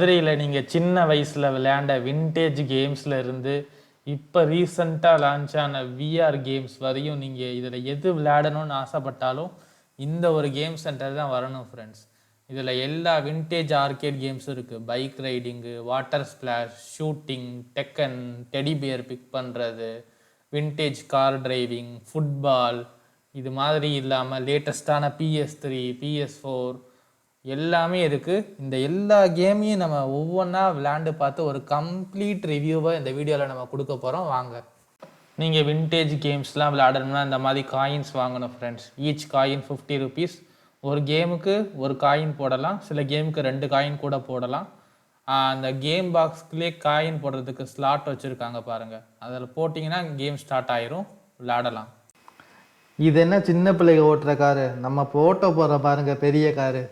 மதுரையில் நீங்கள் சின்ன வயசில் விளையாண்ட வின்டேஜ் கேம்ஸில் இருந்து இப்போ ரீசண்டாக லான்ச் ஆன விஆர் கேம்ஸ் வரையும் நீங்கள் இதில் எது விளையாடணும்னு ஆசைப்பட்டாலும் இந்த ஒரு கேம் சென்டர் தான் வரணும் ஃப்ரெண்ட்ஸ். இதில் எல்லா வின்டேஜ் ஆர்கேட் கேம்ஸும் இருக்குது. Bike riding, water splash, shooting, Tekken, teddy bear pick பண்ணுறது, வின்டேஜ் கார் டிரைவிங், ஃபுட்பால், இது மாதிரி இல்லாமல் லேட்டஸ்டான PS3, PS4 எல்லாமே இருக்குது. இந்த எல்லா கேமையும் நம்ம ஒவ்வொன்றா விளையாண்டு பார்த்து ஒரு கம்ப்ளீட் ரிவ்யூவை இந்த வீடியோவில் நம்ம கொடுக்க போகிறோம். வாங்க. நீங்கள் வின்டேஜ் கேம்ஸ்லாம் விளையாடணும்னா இந்த மாதிரி காயின்ஸ் வாங்கணும் ஃப்ரெண்ட்ஸ். Each coin 50 rupees. ஒரு கேமுக்கு ஒரு காயின் போடலாம், சில கேமுக்கு 2 காயின் கூட போடலாம். அந்த கேம் பாக்ஸ்க்குள்ளே காயின் போடுறதுக்கு ஸ்லாட் வச்சுருக்காங்க பாருங்கள். அதில் போட்டிங்கன்னா கேம் ஸ்டார்ட் ஆயிரும், விளையாடலாம். இது என்ன சின்ன பிள்ளைங்க ஓட்டுற காரு, நம்ம போட்டோ போடுற பாருங்க பெரிய காரு.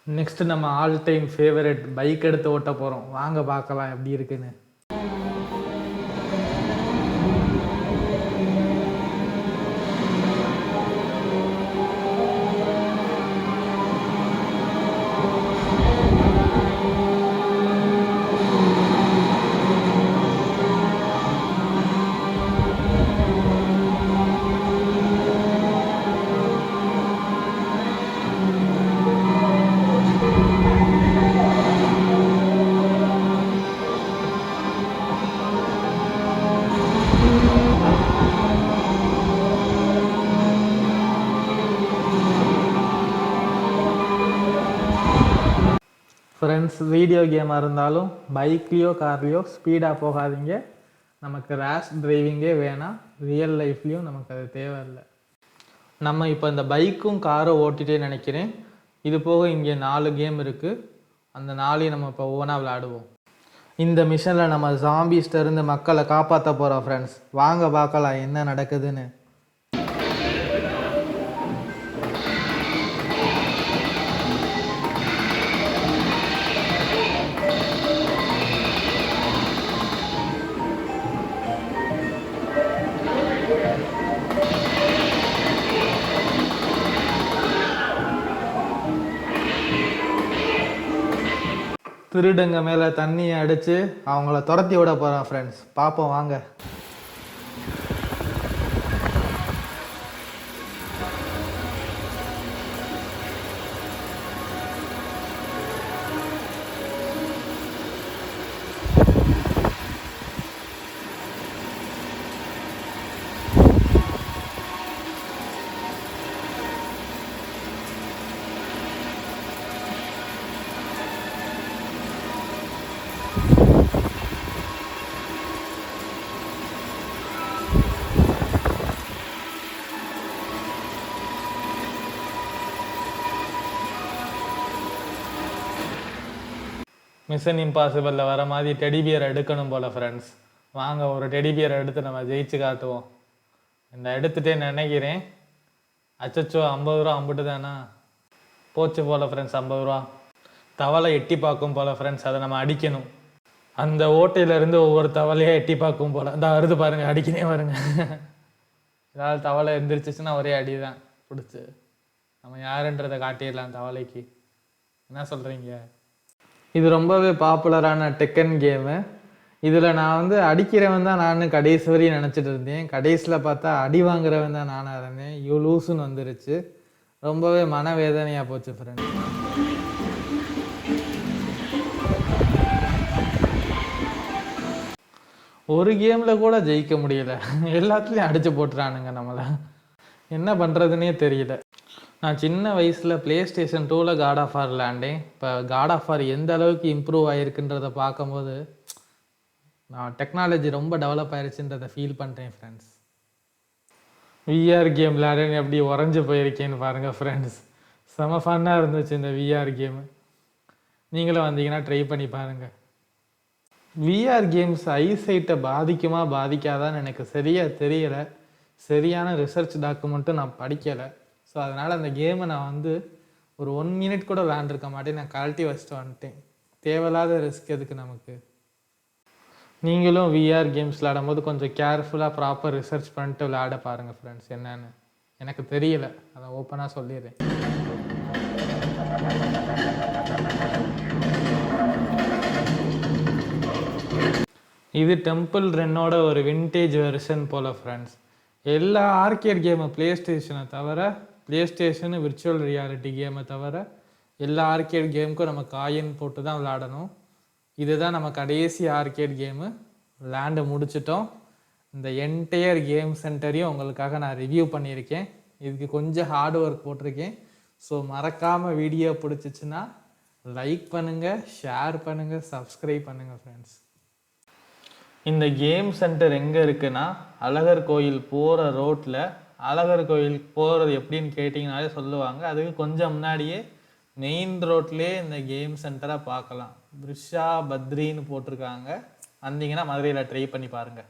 நெக்ஸ்ட் நம்ம ஆல் டைம் ஃபேவரட் பைக் எடுத்து ஓட்ட போகிறோம். வாங்க பார்க்கலாம் எப்படி இருக்குன்னு. ஃப்ரெண்ட்ஸ், வீடியோ கேமாக இருந்தாலும் பைக்லேயோ கார்லேயோ ஸ்பீடாக போகாதீங்க. நமக்கு ரேஷ் டிரைவிங்கே வேணாம். ரியல் லைஃப்லேயும் நமக்கு அது தேவையில்லை. நம்ம இப்போ இந்த பைக்கும் காரும் ஓட்டிகிட்டே நினைக்கிறேன். இது போக இங்கே 4 கேம் இருக்குது. அந்த 4ஐயும் நம்ம இப்போ ஒவ்வொன்றா விளையாடுவோம். இந்த மிஷனில் நம்ம ஜாம்பிஸ்டருந்து மக்களை காப்பாற்ற போகிறோம் ஃப்ரெண்ட்ஸ். வாங்க பார்க்கலாம் என்ன நடக்குதுன்னு. திருடுங்க மேலே தண்ணியை அடித்து அவங்கள துரத்தி விட போகிறோம் ஃப்ரெண்ட்ஸ். பார்ப்போம் வாங்க. மிஷன் இம்பாசிபிளில் வர மாதிரி டெடிபியர் எடுக்கணும் போல் ஃப்ரெண்ட்ஸ். வாங்க ஒரு டெடிபியர் எடுத்து நம்ம ஜெயிச்சு காட்டுவோம். இந்த எடுத்துகிட்டே நினைக்கிறேன். அச்சச்சோ 50 ரூபா அம்பிட்டு தானா போச்சு போல் ஃப்ரெண்ட்ஸ். 50 ரூபா தவளை எட்டி பார்க்கும் போல் ஃப்ரெண்ட்ஸ். அதை நம்ம அடிக்கணும். அந்த ஓட்டையிலேருந்து ஒவ்வொரு தவளையாக எட்டி பார்க்கும் போல். இந்த வருது பாருங்கள், அடிக்கனே வருங்க. ஏதாவது தவளை எழுந்திரிச்சிச்சுன்னா ஒரே அடி தான் பிடிச்சி. நம்ம யாருன்றதை காட்டிடலாம் தவளைக்கு. என்ன சொல்கிறீங்க? இது ரொம்பவே பாப்புலரான டெக்கன் கேமு. இதில் நான் அடிக்கிறவன் தான் நான் கடைசி வரையும் நினச்சிட்டு இருந்தேன். கடைசியில் பார்த்தா அடி வாங்குறவன் தான் நானாக இருந்தேன். லூசுன்னு வந்துருச்சு. ரொம்பவே மனவேதனையாக போச்சு ஃப்ரெண்ட். ஒரு கேமில் கூட ஜெயிக்க முடியல, எல்லாத்துலேயும் அடித்து போட்டுறானுங்க நம்மளை. என்ன பண்ணுறதுனே தெரியல. நான் சின்ன வயசில் ப்ளே ஸ்டேஷன் 2ல் காட் ஆஃப் வார் விளாண்டேன். இப்போ காட் ஆஃப் வார் எந்த அளவுக்கு இம்ப்ரூவ் ஆகிருக்குன்றதை பார்க்கும்போது நான் டெக்னாலஜி ரொம்ப டெவலப் ஆயிடுச்சுன்றதை ஃபீல் பண்ணுறேன் ஃப்ரெண்ட்ஸ். விஆர் கேம் விளையாடுன்னு எப்படி உறைஞ்சி போயிருக்கேன்னு பாருங்கள் ஃப்ரெண்ட்ஸ். செம ஃபன்னாக இருந்துச்சு இந்த விஆர் கேமு. நீங்களும் வந்தீங்கன்னா ட்ரை பண்ணி பாருங்கள். விஆர் கேம்ஸ் ஐசைட்டை பாதிக்குமா பாதிக்காதான்னு எனக்கு சரியாக தெரியலை. சரியான ரிசர்ச் டாக்குமெண்ட்டும் நான் படிக்கலை. ஸோ அதனால் அந்த கேமை நான் ஒரு 1 மினிட் கூட விளாண்டுருக்க மாட்டேன். நான் கழட்டி வச்சுட்டு வந்துட்டேன். தேவையில்லாத ரிஸ்க் எதுக்கு நமக்கு. நீங்களும் விஆர் கேம்ஸ் விளையாடும் போது கொஞ்சம் கேர்ஃபுல்லாக ப்ராப்பர் ரிசர்ச் பண்ணிட்டு விளையாட பாருங்கள் ஃப்ரெண்ட்ஸ். என்னன்னு எனக்கு தெரியல, அதை ஓப்பனாக சொல்லிடுறேன். இது டெம்பிள் ரன்னோட ஒரு வின்டேஜ் வெர்ஷன் போல் ஃப்ரெண்ட்ஸ். எல்லா ஆர்கேட் கேமை ப்ளே ஸ்டேஷனு விர்ச்சுவல் ரியாலிட்டி கேமை தவிர எல்லா ஆர்கேட் கேமுக்கும் நம்ம காயின் போட்டு தான் விளாடணும். இதுதான் நம்ம கடைசி ஆர்கேட் கேமு. விளாண்டு முடிச்சிட்டோம். இந்த என்டையர் கேம் சென்டரையும் உங்களுக்காக நான் ரிவ்யூ பண்ணியிருக்கேன். இதுக்கு கொஞ்சம் ஹார்ட் ஒர்க் போட்டிருக்கேன். ஸோ மறக்காமல் வீடியோ பிடிச்சிச்சின்னா லைக் பண்ணுங்கள், ஷேர் பண்ணுங்கள், சப்ஸ்கிரைப் பண்ணுங்கள் ஃப்ரெண்ட்ஸ். இந்த கேம் சென்டர் எங்கே இருக்குன்னா அழகர் கோயில் போகிற ரோட்டில். அழகர் கோயில் போகிறது எப்படின்னு கேட்டிங்கனாலே சொல்லுவாங்க. அதுக்கு கொஞ்சம் முன்னாடியே மெயின் ரோட்லேயே இந்த கேம் சென்டரை பார்க்கலாம். விர்ஷாபத்ரின்னு போட்டிருக்காங்க. வந்தீங்கன்னா மதுரையில் ட்ரை பண்ணி பாருங்கள்.